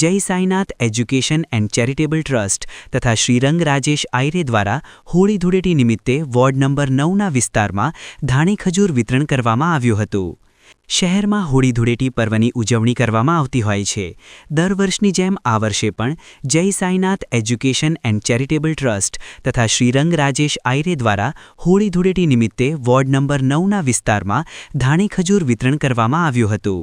जय Sainath education and charitable trust तथा श्रीरंग राजेश आयरे द्वारा होળી ધૂળેટી નિમિત્તે વોર્ડ નંબર 9ના વિસ્તારમાં ધાણી ખજૂર વિતરણ કરવામાં આવ્યું હતું। શહેરમાં હોળી ધૂળેટી પર્વની ઉજવણી કરવામાં આવતી હોય છે। દર વર્ષની જેમ આ વર્ષે પણ જય Sainath education and charitable trust તથા શ્રીરંગ રાજેશ આયરે દ્વારા હોળી ધૂળેટી નિમિત્તે વોર્ડ નંબર 9ના વિસ્તારમાં ધાણી ખજૂર વિતરણ કરવામાં આવ્યું હતું।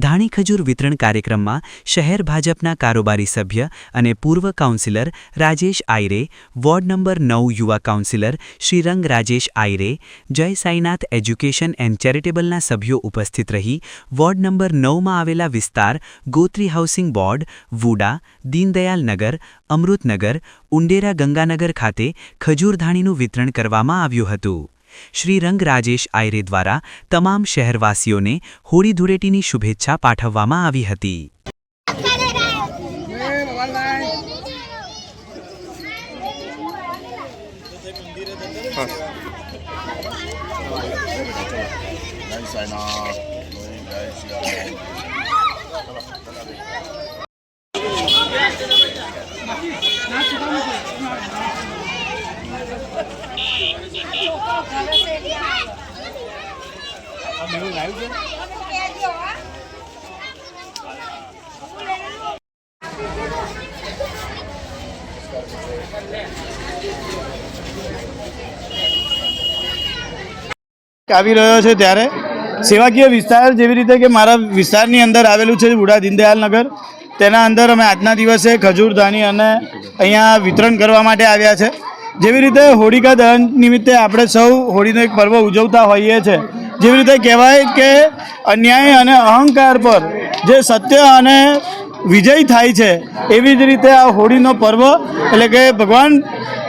ધાણી ખજૂર વિતરણ કાર્યક્રમમાં શહેર ભાજપના કારોબારી સભ્ય અને પૂર્વ કાઉન્સિલર રાજેશ આયરે, વોર્ડ નંબર 9 યુવા કાઉન્સિલર શ્રીરંગ રાજેશ આયરે, જય સાઈનાથ એજ્યુકેશન એન્ડ ચેરિટેબલના સભ્યો ઉપસ્થિત રહી વોર્ડ નંબર 9માં આવેલા વિસ્તાર ગોત્રી હાઉસિંગ બોર્ડ, વુડા, દીનદયાલ નગર, અમૃતનગર, ઉંડેરા ગંગાનગર ખાતે ખજૂરધાણીનું વિતરણ કરવામાં આવ્યું હતું। श्रीरंग राजेश आयरे द्वारा तमाम शहरवासियों ने होળી ધૂળેટીની શુભેચ્છા પાઠવવામાં આવી હતી। આવી રહ્યો છે ત્યારે સેવાકીય વિસ્તાર જેવી રીતે કે મારા વિસ્તારની અંદર આવેલું છે વુડા દીનદયાલ નગર, તેના અંદર અમે આજના દિવસે ખજૂરધાણી અને અહીંયા વિતરણ કરવા માટે આવ્યા છે। જેવી રીતે હોળિકા દહન નિમિત્તે આપણે સૌ હોળીનો એક પર્વ ઉજવતા હોઈએ છીએ। જેવી રીતે કહેવાય કે અન્યાય અને અહંકાર પર જે સત્ય અને વિજય થાય છે, એવી જ રીતે આ હોળીનો પર્વ એટલે કે ભગવાન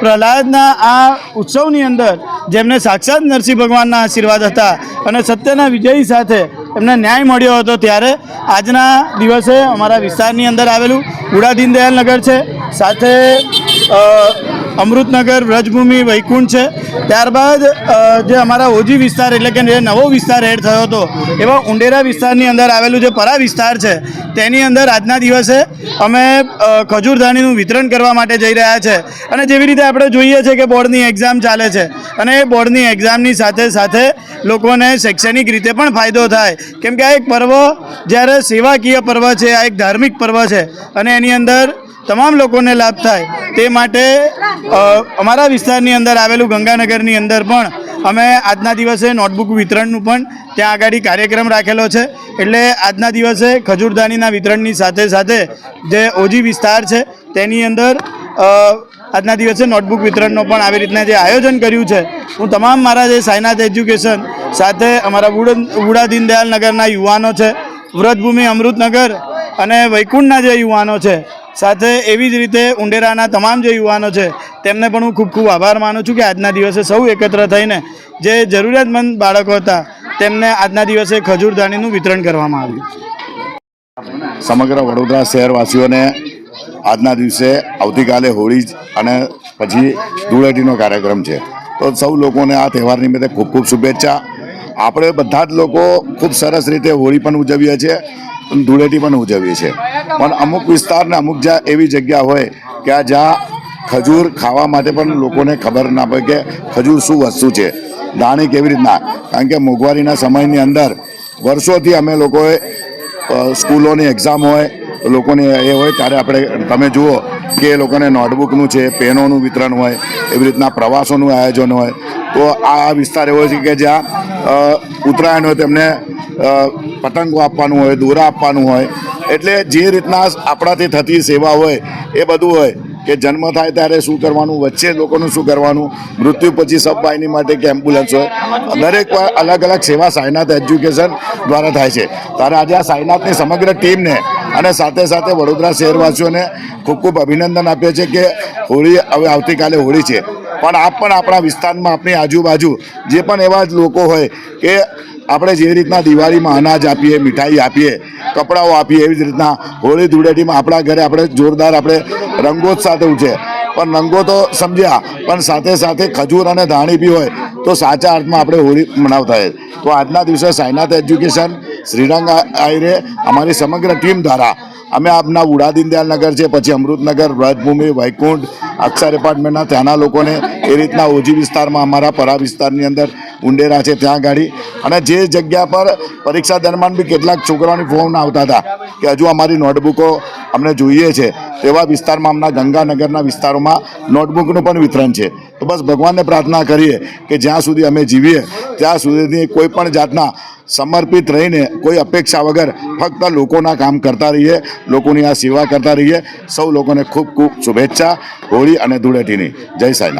પ્રહલાદના આ ઉત્સવની અંદર જેમને સાક્ષાત નરસિંહ ભગવાનના આશીર્વાદ હતા અને સત્યના વિજય સાથે એમને ન્યાય મળ્યો હતો, ત્યારે આજના દિવસે અમારા વિસ્તારની અંદર આવેલું વુડા દીનદયાલ નગર છે, સાથે અમૃતનગર, વ્રજભૂમિ, વૈકુંઠ છે। ત્યારબાદ જે અમારા ઓજી વિસ્તાર એટલે કે જે નવો વિસ્તાર એડ થયો હતો એવા ઉંડેરા વિસ્તારની અંદર આવેલું જે પરા વિસ્તાર છે, તેની અંદર આજના દિવસે અમે ખજૂરધાણીનું વિતરણ કરવા માટે જઈ રહ્યા છે। અને જેવી રીતે આપણે જોઈએ છીએ કે બોર્ડની એક્ઝામ ચાલે છે અને એ બોર્ડની એક્ઝામની સાથે સાથે લોકોને શૈક્ષણિક રીતે પણ ફાયદો થાય, કેમ કે આ એક પર્વ જ્યારે સેવાકીય પર્વ છે, આ એક ધાર્મિક પર્વ છે અને એની અંદર તમામ લોકોને લાભ થાય તે માટે અમારા વિસ્તારની અંદર આવેલું ગંગાનગરની અંદર પણ અમે આજના દિવસે નોટબુક વિતરણનું પણ ત્યાં આગળ કાર્યક્રમ રાખેલો છે। એટલે આજના દિવસે ખજૂરધાણીના વિતરણની સાથે સાથે જે ઓજી વિસ્તાર છે તેની અંદર આજના દિવસે નોટબુક વિતરણનો પણ આવી રીતના જે આયોજન કર્યું છે, હું તમામ મારા જે સાઈનાથ એજ્યુકેશન સાથે અમારા વુડા દીનદયાલ નગરના યુવાનો છે, વ્રજભૂમિ અમૃતનગર અને વૈકુંઠના જે યુવાનો છે, સાથે એવી જ રીતે ઉંડેરાના તમામ જે યુવાનો છે તેમને પણ હું ખૂબ ખૂબ આભાર માનું છું કે આજના દિવસે સૌ એકત્ર થઈને જે જરૂરિયાતમંદ બાળકો હતા તેમને આજના દિવસે ખજૂરધાણીનું વિતરણ કરવામાં આવ્યું। સમગ્ર વડોદરા શહેરવાસીઓને આજના દિવસે આવતીકાલે હોળી અને પછી ધૂળેટીનો કાર્યક્રમ છે, તો સૌ લોકોને આ તહેવાર નિમિત્તે ખૂબ ખૂબ શુભેચ્છા। આપણે બધા જ લોકો ખૂબ સરસ રીતે હોળી પણ ઉજવીએ છીએ, ધૂળેટી પણ ઉજવીએ છીએ, પણ અમુક વિસ્તારને અમુક એવી જગ્યા હોય કે જ્યાં ખજૂર ખાવા માટે પણ લોકોને ખબર ના પડે કે ખજૂર શું વસ્તુ છે, ધાણી કેવી રીતના, કારણ કે મોંઘવારીના સમયની અંદર વર્ષોથી અમે લોકોએ સ્કૂલોની એક્ઝામ હોય તો લોકોને એ હોય ત્યારે આપણે તમે જુઓ કે એ લોકોને નોટબુકનું છે, પેનોનું વિતરણ હોય, એવી રીતના પ્રવાસોનું આયોજન હોય। તો આ વિસ્તાર એવો છે કે જ્યાં ઉત્તરાયણ હોય તેમને પતંગો આપવાનું હોય, દોરા આપવાનું હોય, એટલે જે રીતના આપણાથી થતી સેવા હોય એ બધું હોય કે જન્મ થાય ત્યારે શું કરવાનું, વચ્ચે લોકોનું શું કરવાનું, મૃત્યુ પછી સબવાહિની માટે કે એમ્બ્યુલન્સ હોય, દરેક અલગ અલગ સેવા સાઈનાથ એજ્યુકેશન દ્વારા થાય છે। ત્યારે આજે આ સાઈનાથની સમગ્ર ટીમને અને સાથે સાથે વડોદરા શહેરવાસીઓને ખૂબ ખૂબ અભિનંદન આપીએ છીએ કે હોળી હવે આવતીકાલે હોળી છે, પણ આપ પણ આપણા વિસ્તારમાં આપણી આજુબાજુ જે પણ એવા જ લોકો હોય કે આપણે જે રીતના દિવાળીમાં અનાજ આપીએ, મીઠાઈ આપીએ, કપડાઓ આપીએ, એવી જ રીતના હોળી ધૂળેટીમાં આપણા ઘરે આપણે જોરદાર આપણે રંગોત્સવ સાથે ઉજે, પણ રંગો તો સમજ્યા પણ સાથે સાથે ખજૂર અને ધાણી બી હોય તો સાચા અર્થમાં આપણે હોળી મનાવતા હોય। તો આજના દિવસે સાઈનાથ એજ્યુકેશન, શ્રીરંગ આયરે, અમારી સમગ્ર ટીમ દ્વારા અમે આપના ઉડા દીનદયાલ નગર છે, પછી અમૃતનગર, વ્રજભૂમિ, વૈકુંઠ, અક્ષર એપાર્ટમેન્ટના ત્યાંના લોકોને એ રીતના ઓજી વિસ્તારમાં, અમારા પરા વિસ્તારની અંદર ઉંડેરા છે ત્યાં ગાડી, અને જે જગ્યા પર પરીક્ષા દરમિયાન બી કેટલાક છોકરાઓની ફોન આવતા હતા કે હજુ અમારી નોટબુકો અમને જોઈએ છે, તેવા વિસ્તારમાં હમણાં ગંગાનગરના વિસ્તારોમાં નોટબુકનું પણ વિતરણ છે. તો બસ ભગવાનને પ્રાર્થના કરીએ કે જ્યાં સુધી અમે જીવીએ ત્યાં સુધી કોઈ પણ જાતના સમર્પિત રહીને કોઈ અપેક્ષા વગર ફક્ત લોકોના કામ કરતા રહીએ, લોકોની આ સેવા કરતા રહીએ. સૌ લોકોને ખૂબ ખૂબ શુભેચ્છા હોળી અને ધૂળેટીની. જય સાંઈનાથ.